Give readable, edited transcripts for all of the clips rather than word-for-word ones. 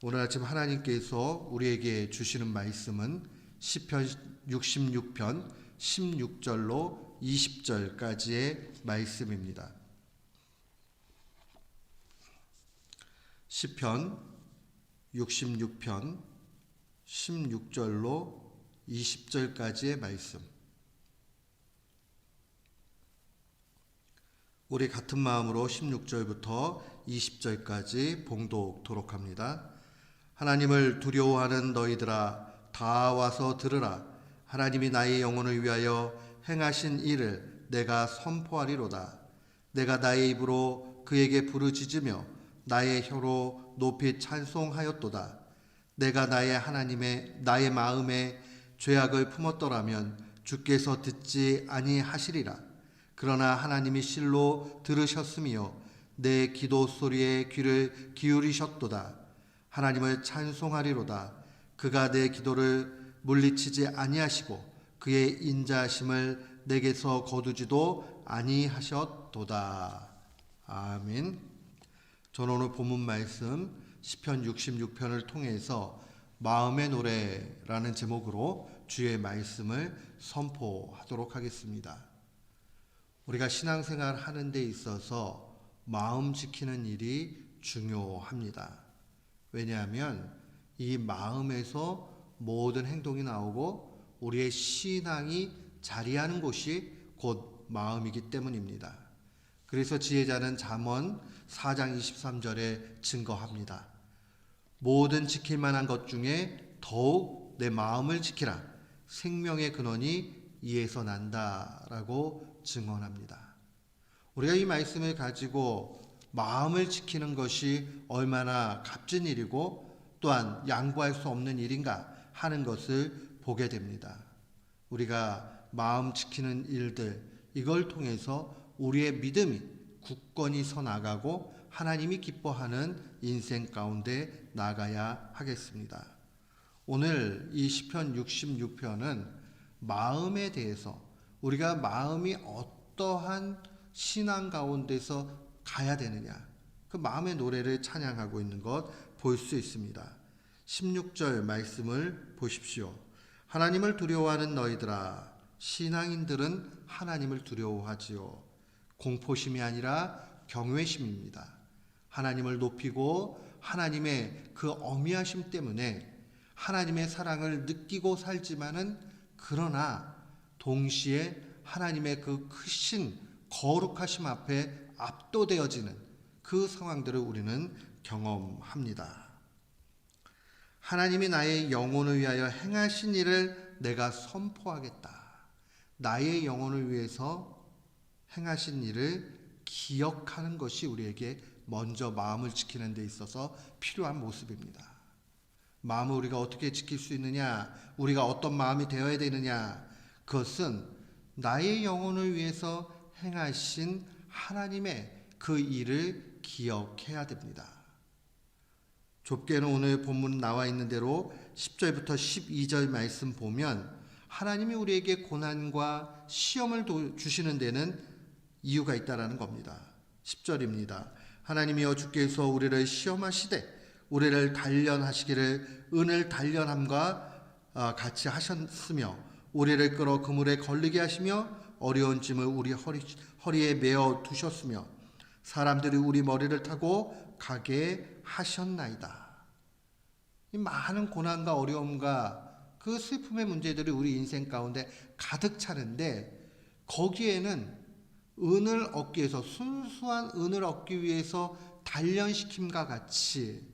오늘 아침 하나님께서 우리에게 주시는 말씀은 시편 66편 16절로 20절까지의 말씀입니다. 시편 66편 16절로 20절까지의 말씀. 우리 같은 마음으로 16절부터 20절까지 봉독토록 합니다. 하나님을 두려워하는 너희들아 다 와서 들으라. 하나님이 나의 영혼을 위하여 행하신 일을 내가 선포하리로다. 내가 나의 입으로 그에게 부르짖으며 나의 혀로 높이 찬송하였도다. 내가 나의 마음에 죄악을 품었더라면 주께서 듣지 아니하시리라. 그러나 하나님이 실로 들으셨으며 내 기도 소리에 귀를 기울이셨도다. 하나님을 찬송하리로다. 그가 내 기도를 물리치지 아니하시고 그의 인자하심을 내게서 거두지도 아니하셨도다. 아멘. 저는 오늘 본문 말씀 시편 66편을 통해서 마음의 노래라는 제목으로 주의 말씀을 선포하도록 하겠습니다. 우리가 신앙생활 하는 데 있어서 마음 지키는 일이 중요합니다. 왜냐하면 이 마음에서 모든 행동이 나오고 우리의 신앙이 자리하는 곳이 곧 마음이기 때문입니다. 그래서 지혜자는 잠언 4장 23절에 증거합니다. 모든 지킬 만한 것 중에 더욱 내 마음을 지키라. 생명의 근원이 이에서 난다라고 증언합니다. 우리가 이 말씀을 가지고 마음을 지키는 것이 얼마나 값진 일이고 또한 양보할 수 없는 일인가 하는 것을 보게 됩니다. 우리가 마음 지키는 일들, 이걸 통해서 우리의 믿음이 굳건히 서 나가고 하나님이 기뻐하는 인생 가운데 나가야 하겠습니다. 오늘 이 시편 66편은 마음에 대해서 우리가 마음이 어떠한 신앙 가운데서 가야 되느냐, 그 마음의 노래를 찬양하고 있는 것 볼 수 있습니다. 16절 말씀을 보십시오. 하나님을 두려워하는 너희들아, 신앙인들은 하나님을 두려워하지요. 공포심이 아니라 경외심입니다. 하나님을 높이고 하나님의 그 어미하심 때문에 하나님의 사랑을 느끼고 살지만은 그러나 동시에 하나님의 그 크신 거룩하심 앞에 압도되어지는 그 상황들을 우리는 경험합니다. 하나님이 나의 영혼을 위하여 행하신 일을 내가 선포하겠다. 나의 영혼을 위해서 행하신 일을 기억하는 것이 우리에게 먼저 마음을 지키는 데 있어서 필요한 모습입니다. 마음을 우리가 어떻게 지킬 수 있느냐, 우리가 어떤 마음이 되어야 되느냐, 그것은 나의 영혼을 위해서 행하신 하나님의 그 일을 기억해야 됩니다. 좁게는 오늘 본문 나와 있는 대로 10절부터 12절 말씀 보면 하나님이 우리에게 고난과 시험을 주시는 데는 이유가 있다라는 겁니다. 10절입니다. 하나님이여 주께서 우리를 시험하시되 우리를 단련하시기를 은을 단련함과 같이 하셨으며 우리를 끌어 그물에 걸리게 하시며 어려운 짐을 우리 허리에 메어 두셨으며 사람들이 우리 머리를 타고 가게 하셨나이다. 이 많은 고난과 어려움과 그 슬픔의 문제들이 우리 인생 가운데 가득 차는데 거기에는 은을 얻기 위해서, 순수한 은을 얻기 위해서 단련시킴과 같이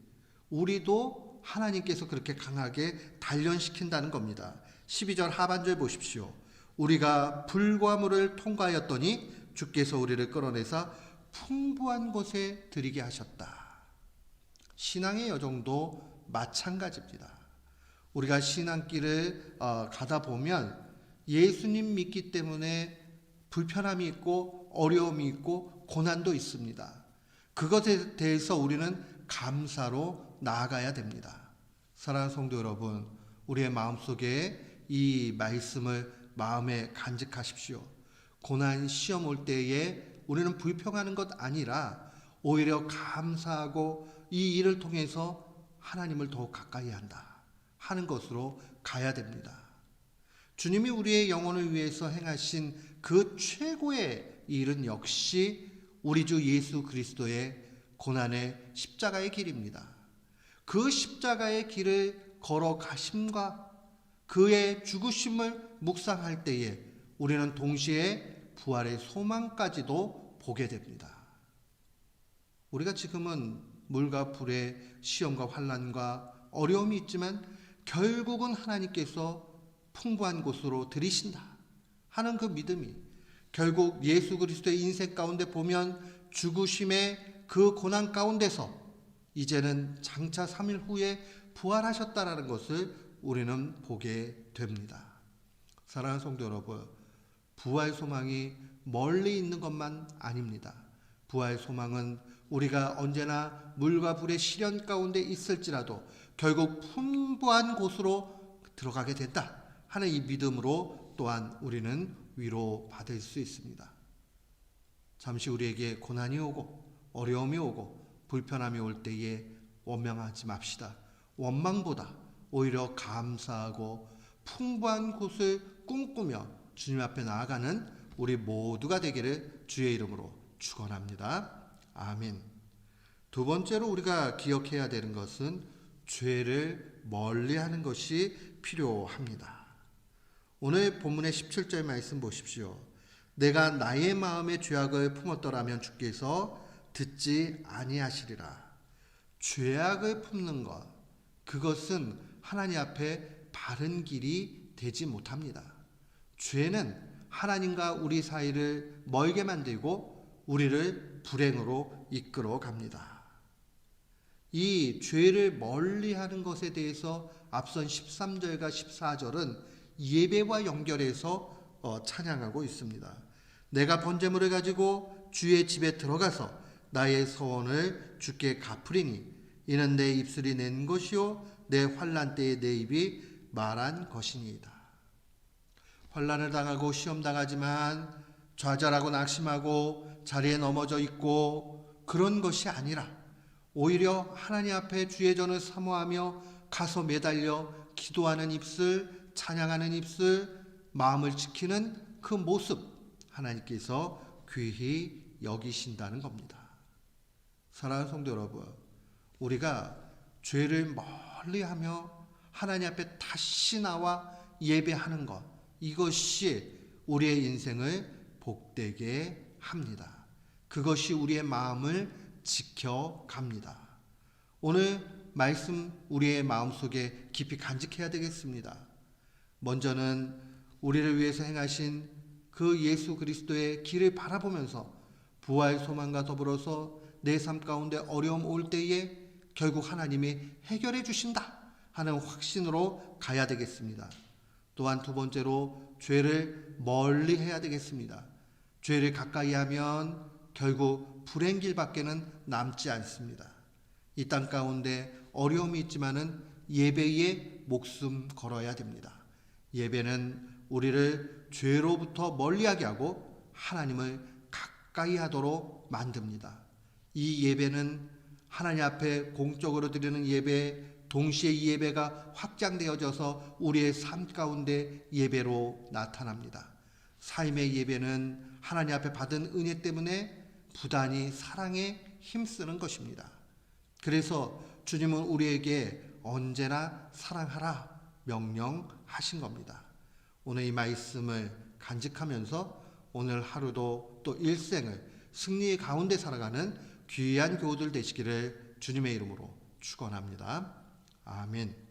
우리도 하나님께서 그렇게 강하게 단련시킨다는 겁니다. 12절 하반절 보십시오. 우리가 불과 물을 통과하였더니 주께서 우리를 끌어내사 풍부한 곳에 들이게 하셨다. 신앙의 여정도 마찬가지입니다. 우리가 신앙길을 가다 보면 예수님 믿기 때문에 불편함이 있고 어려움이 있고 고난도 있습니다. 그것에 대해서 우리는 감사로 나아가야 됩니다. 사랑하는 성도 여러분, 우리의 마음속에 이 말씀을 마음에 간직하십시오. 고난 시험 올 때에 우리는 불평하는 것 아니라 오히려 감사하고 이 일을 통해서 하나님을 더욱 가까이 한다 하는 것으로 가야 됩니다. 주님이 우리의 영혼을 위해서 행하신 그 최고의 일은 역시 우리 주 예수 그리스도의 고난의 십자가의 길입니다. 그 십자가의 길을 걸어가심과 그의 죽으심을 묵상할 때에 우리는 동시에 부활의 소망까지도 보게 됩니다. 우리가 지금은 물과 불의 시험과 환난과 어려움이 있지만 결국은 하나님께서 풍부한 곳으로 들이신다 하는 그 믿음이, 결국 예수 그리스도의 인생 가운데 보면 죽으심의 그 고난 가운데서 이제는 장차 3일 후에 부활하셨다라는 것을 우리는 보게 됩니다. 사랑하는 성도 여러분, 부활 소망이 멀리 있는 것만 아닙니다. 부활 소망은 우리가 언제나 물과 불의 시련 가운데 있을지라도 결국 풍부한 곳으로 들어가게 된다 하는 이 믿음으로 또한 우리는 위로받을 수 있습니다. 잠시 우리에게 고난이 오고 어려움이 오고 불편함이 올 때에 원망하지 맙시다. 원망보다 오히려 감사하고 풍부한 곳을 꿈꾸며 주님 앞에 나아가는 우리 모두가 되기를 주의 이름으로 축원합니다. 아멘. 두 번째로 우리가 기억해야 되는 것은 죄를 멀리하는 것이 필요합니다. 오늘 본문의 17절 말씀 보십시오. 내가 나의 마음의 죄악을 품었더라면 주께서 듣지 아니하시리라. 죄악을 품는 것, 그것은 하나님 앞에 바른 길이 되지 못합니다. 죄는 하나님과 우리 사이를 멀게 만들고 우리를 불행으로 이끌어 갑니다. 이 죄를 멀리하는 것에 대해서 앞선 13절과 14절은 예배와 연결해서 찬양하고 있습니다. 내가 번제물을 가지고 주의 집에 들어가서 나의 서원을 주께 갚으리니 이는 내 입술이 낸 것이요 내 환난 때에 내 입이 말한 것이니이다. 환난을 당하고 시험 당하지만 좌절하고 낙심하고 자리에 넘어져 있고 그런 것이 아니라 오히려 하나님 앞에 주의 전을 사모하며 가서 매달려 기도하는 입술, 찬양하는 입술, 마음을 지키는 그 모습 하나님께서 귀히 여기신다는 겁니다. 사랑하는 성도 여러분, 우리가 죄를 멀리하며 하나님 앞에 다시 나와 예배하는 것, 이것이 우리의 인생을 복되게 합니다. 그것이 우리의 마음을 지켜갑니다. 오늘 말씀 우리의 마음속에 깊이 간직해야 되겠습니다. 먼저는 우리를 위해서 행하신 그 예수 그리스도의 길을 바라보면서 부활 소망과 더불어서 내 삶 가운데 어려움 올 때에 결국 하나님이 해결해 주신다 하는 확신으로 가야 되겠습니다. 또한 두 번째로 죄를 멀리 해야 되겠습니다. 죄를 가까이 하면 결국 불행 길밖에는 남지 않습니다. 이 땅 가운데 어려움이 있지만은 예배에 목숨 걸어야 됩니다. 예배는 우리를 죄로부터 멀리하게 하고 하나님을 가까이 하도록 만듭니다. 이 예배는 하나님 앞에 공적으로 드리는 예배, 동시에 이 예배가 확장되어져서 우리의 삶 가운데 예배로 나타납니다. 삶의 예배는 하나님 앞에 받은 은혜 때문에 부단히 사랑에 힘쓰는 것입니다. 그래서 주님은 우리에게 언제나 사랑하라 명령하신 겁니다. 오늘 이 말씀을 간직하면서 오늘 하루도 또 일생을 승리의 가운데 살아가는 귀한 교우들 되시기를 주님의 이름으로 축원합니다. 아멘.